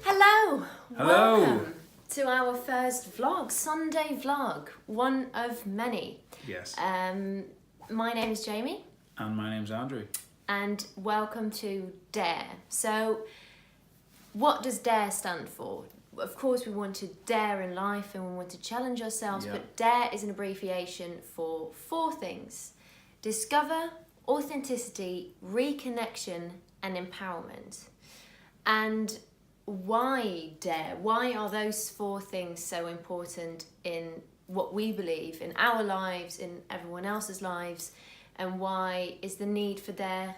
Hello. Hello. Welcome to our first vlog, Sunday vlog, one of many. Yes. My name is Jamie. And my name's Andrew. And welcome to DARE. So, what does DARE stand for? Of course, we want to dare in life and we want to challenge ourselves, but DARE is an abbreviation for 4 things: discover, authenticity, reconnection, and empowerment. And why dare? Why are those 4 things so important in what we believe, in our lives, in everyone else's lives? And why is the need for dare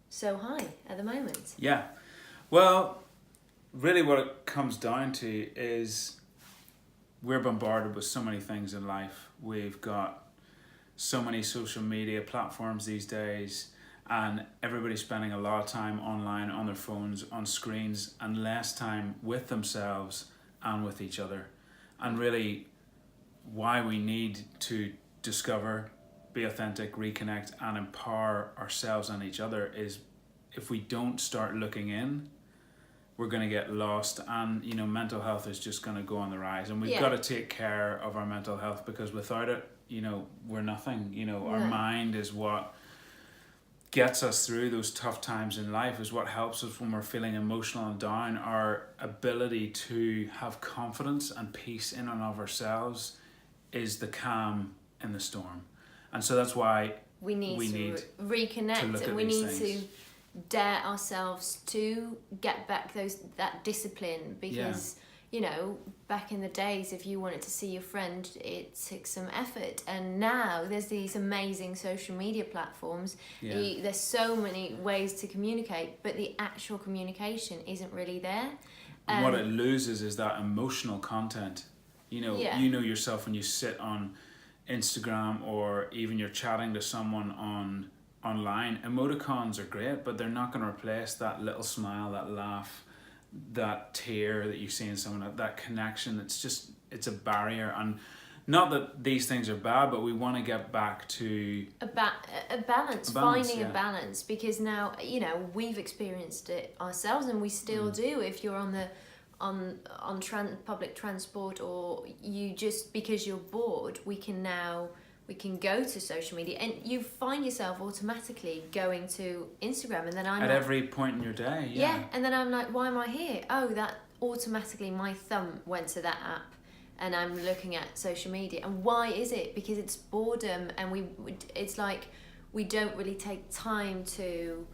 so high at the moment? Yeah. Well, really what it comes down to is we're bombarded with so many things in life. We've got so many social media platforms these days, and everybody's spending a lot of time online, on their phones, on screens, and less time with themselves and with each other. And really why we need to discover, be authentic, reconnect, and empower ourselves and each other is if we don't start looking in, we're going to get lost, and mental health is just going to go on the rise, and we've got to take care of our mental health, because without it, we're nothing. Our mind is what gets us through those tough times in life, is what helps us when we're feeling emotional and down. Our ability to have confidence and peace in and of ourselves is the calm in the storm. And so that's why we need to reconnect, and we need to dare ourselves to get back that discipline, because back in the days, if you wanted to see your friend, it took some effort, and now there's these amazing social media platforms. There's so many ways to communicate, but the actual communication isn't really there. What it loses is that emotional content. You know yourself when you sit on Instagram, or even you're chatting to someone online. Emoticons are great, but they're not going to replace that little smile, that laugh, that tear that you see in someone, that connection. It's a barrier. And not that these things are bad, but we want to get back to a balance, finding a balance, because now we've experienced it ourselves, and we still do. If you're on public transport, or you just, because you're bored, we can go to social media, and you find yourself automatically going to Instagram, and then I'm at every point in your day. And then I'm like, why am I here? Oh, that automatically my thumb went to that app, and I'm looking at social media. And why is it? Because it's boredom, and it's like we don't really take time to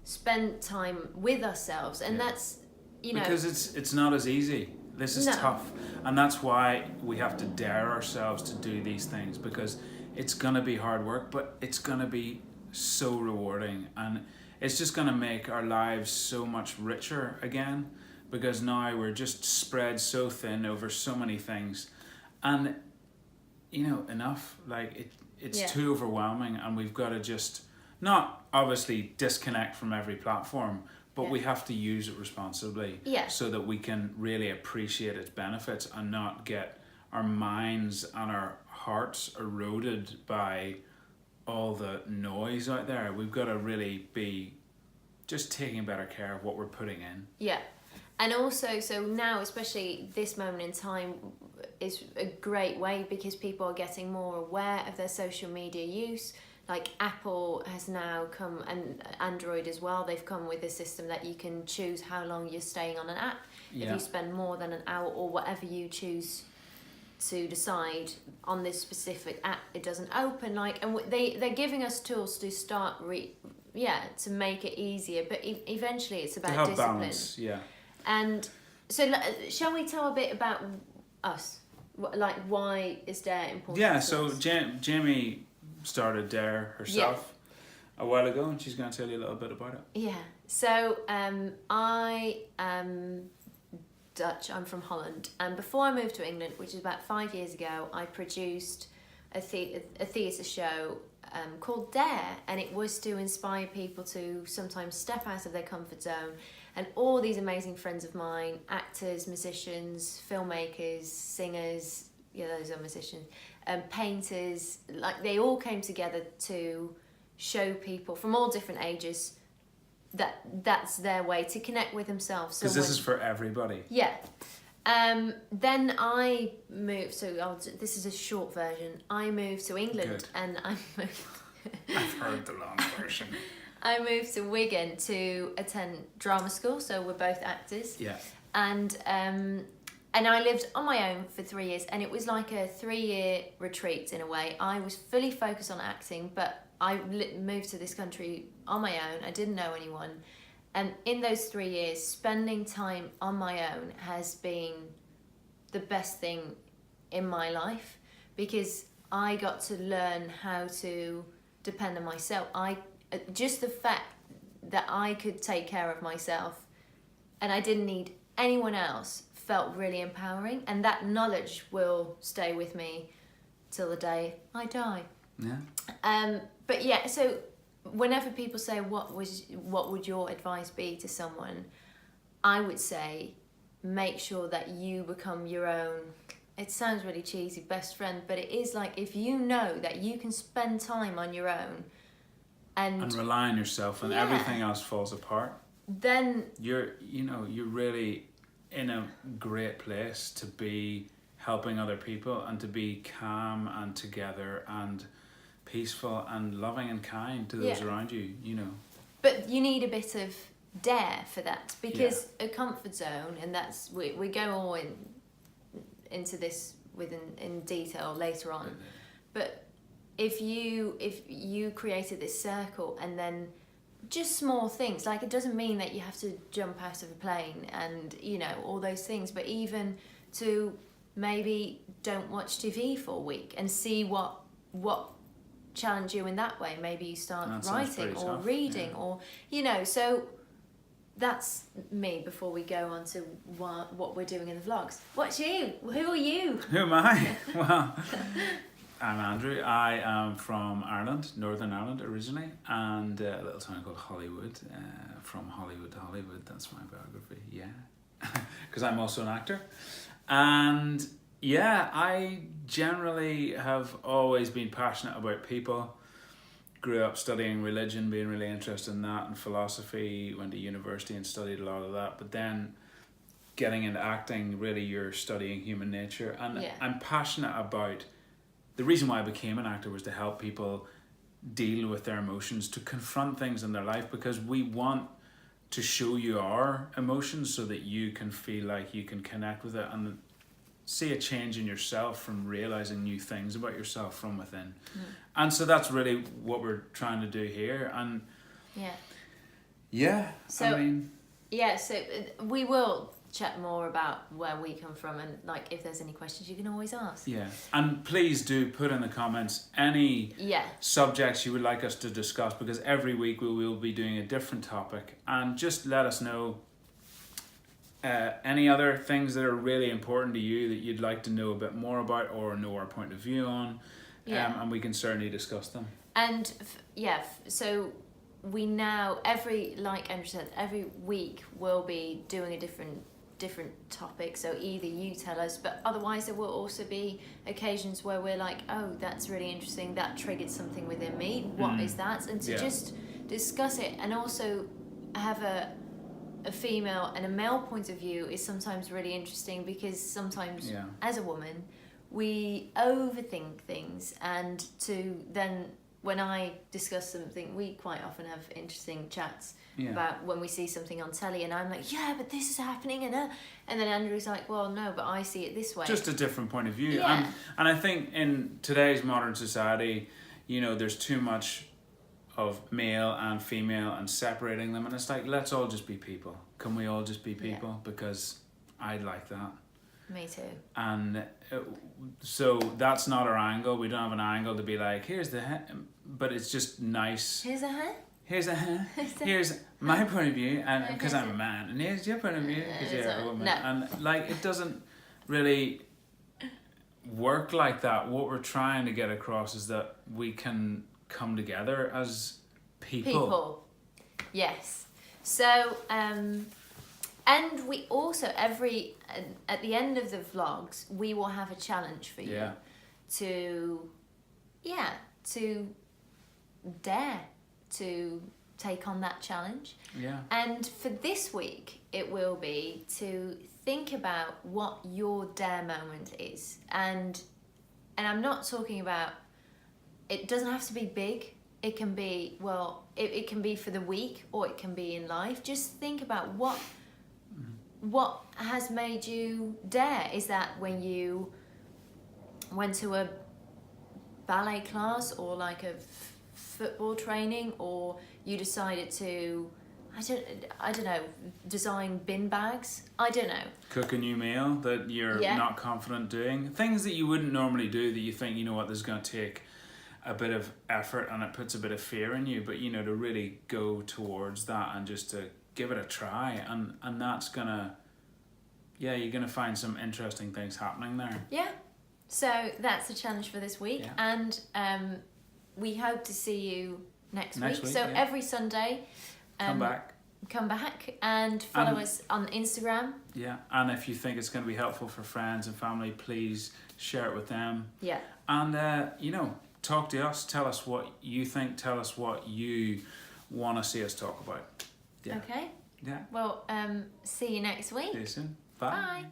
spend time with ourselves, and that's because it's not as easy. This is tough, and that's why we have to dare ourselves to do these things, because it's gonna be hard work, but it's gonna be so rewarding, and it's just gonna make our lives so much richer again, because now we're just spread so thin over so many things, and enough. Like it's too overwhelming, and we've got to just not obviously disconnect from every platform, but we have to use it responsibly, so that we can really appreciate its benefits and not get our minds and our hearts eroded by all the noise out there. We've got to really be just taking better care of what we're putting in. Yeah. And also, so now, especially this moment in time, is a great way, because people are getting more aware of their social media use. Like Apple has now come, and Android as well, they've come with a system that you can choose how long you're staying on an app. If you spend more than an hour, or whatever you choose to decide on this specific app, it doesn't open. And they're giving us tools to start to make it easier, but eventually it's about discipline. Balance, And so shall we tell a bit about us? Like, why is dare important? Yeah, so Jamie started dare herself a while ago, and she's going to tell you a little bit about it. Yeah, so I am Dutch, I'm from Holland, and before I moved to England, which is about 5 years ago, I produced a theatre show called Dare, and it was to inspire people to sometimes step out of their comfort zone. And all these amazing friends of mine, actors, musicians, filmmakers, singers, those are musicians, painters, like they all came together to show people from all different ages that that's their way to connect with themselves. Because this is for everybody. Yeah. Then I moved, this is a short version. I moved to England. Good. And I moved... I've heard the long version. I moved to Wigan to attend drama school, so we're both actors. Yeah. And I lived on my own for 3 years, and it was like a 3-year retreat in a way. I was fully focused on acting, but I moved to this country on my own. I didn't know anyone. And in those 3 years, spending time on my own has been the best thing in my life, because I got to learn how to depend on myself. Just the fact that I could take care of myself and I didn't need anyone else felt really empowering, and that knowledge will stay with me till the day I die. Yeah. But yeah, so whenever people say what would your advice be to someone, I would say make sure that you become your own, it sounds really cheesy, best friend, but it is like, if you know that you can spend time on your own and rely on yourself, and everything else falls apart, then you're really in a great place to be helping other people and to be calm and together and peaceful and loving and kind to those around you, But you need a bit of dare for that, because a comfort zone, and that's we go all into this in detail later on. But if you created this circle, and then just small things, like it doesn't mean that you have to jump out of a plane and all those things, but even to maybe don't watch TV for a week and see what challenge you in that way. Maybe you start writing or reading, or so that's me before we go on to what we're doing in the vlogs. What's you? Who are you? Who am I? Well, I'm Andrew. I am from Ireland, Northern Ireland originally, and a little town called Hollywood. From Hollywood to Hollywood, that's my biography, yeah. Because I'm also an actor. And yeah, I generally have always been passionate about people. Grew up studying religion, being really interested in that, and philosophy, went to university and studied a lot of that. But then getting into acting, really you're studying human nature. And I'm passionate about, the reason why I became an actor was to help people deal with their emotions, to confront things in their life, because we want to show you our emotions so that you can feel like you can connect with it and see a change in yourself from realizing new things about yourself from within. And so that's really what we're trying to do here. And so we will chat more about where we come from, and like if there's any questions you can always ask. And please do put in the comments any subjects you would like us to discuss, because every week we will be doing a different topic, and just let us know any other things that are really important to you that you'd like to know a bit more about or know our point of view on, and we can certainly discuss them. And so we now, like Andrew said, every week we'll be doing a different topic. So either you tell us, but otherwise there will also be occasions where we're like, oh, that's really interesting, that triggered something within me, what is that? And to just discuss it, and also have a female and a male point of view is sometimes really interesting, because sometimes as a woman we overthink things, and to then when I discuss something, we quite often have interesting chats about when we see something on telly, and I'm like, but this is happening, and then Andrew's like, well, no, but I see it this way. Just a different point of view. And I think in today's modern society, there's too much of male and female and separating them, and it's like, let's all just be people. Can we all just be people? Because I'd like that. Me too. And so that's not our angle. We don't have an angle to be like, here's the but it's just nice. Here's a here's my point of view, and because I'm a man, and here's your point of view because you're a woman. And like, it doesn't really work like that. What we're trying to get across is that we can come together as people. Yes. So and we also at the end of the vlogs we will have a challenge for you to dare to take on that challenge. Yeah. And for this week, it will be to think about what your dare moment is. And I'm not talking about, it doesn't have to be big. It can be, well, it can be for the week, or it can be in life. Just think about what has made you dare. Is that when you went to a ballet class, or like a football training, or you decided to, I don't know, design bin bags? I don't know. Cook a new meal that you're not confident doing. Things that you wouldn't normally do that you think, you know what, this is going to take a bit of effort and it puts a bit of fear in you, but you know, to really go towards that and just to give it a try, and that's gonna, you're gonna find some interesting things happening there. Yeah. So that's the challenge for this week, and we hope to see you next week. So every Sunday, come back and follow us on Instagram. Yeah, and if you think it's going to be helpful for friends and family, please share it with them. Yeah. And you know, talk to us. Tell us what you think. Tell us what you want to see us talk about. Yeah. Okay. Yeah. Well, see you next week. See you soon. Bye. Bye.